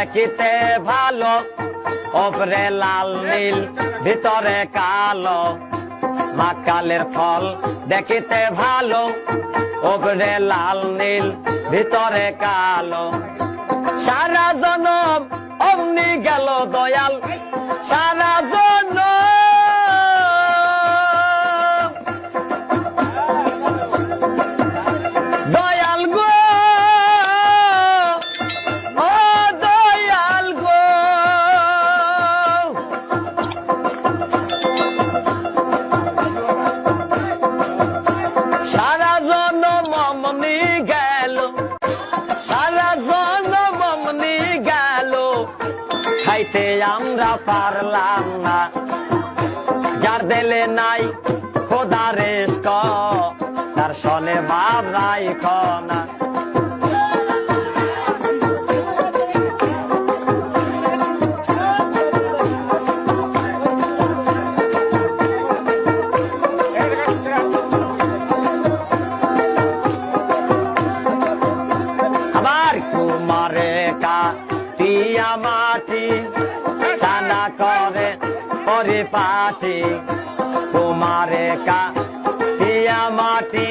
দেখিতে ভালো ওপরে লাল নীল ভিতরে কালো মাকালের ফল দেখিতে ভালো ওপরে লাল নীল ভিতরে কালো সারা জনম অগ্নি গেল দয়াল সারা জনম দয়াল গো ও দয়াল গো সারা জনম অমনি গেল সারা জনম অমনি গেল খাইতে আমরা পারলাম না যার দিলে নাই খোদা রেস্ক তার সনে বাপ নাই খনা আবার কুমারে কাটিয়া মাটি সানা করে পরিপাটি কুমারে কাটিয়া মাটি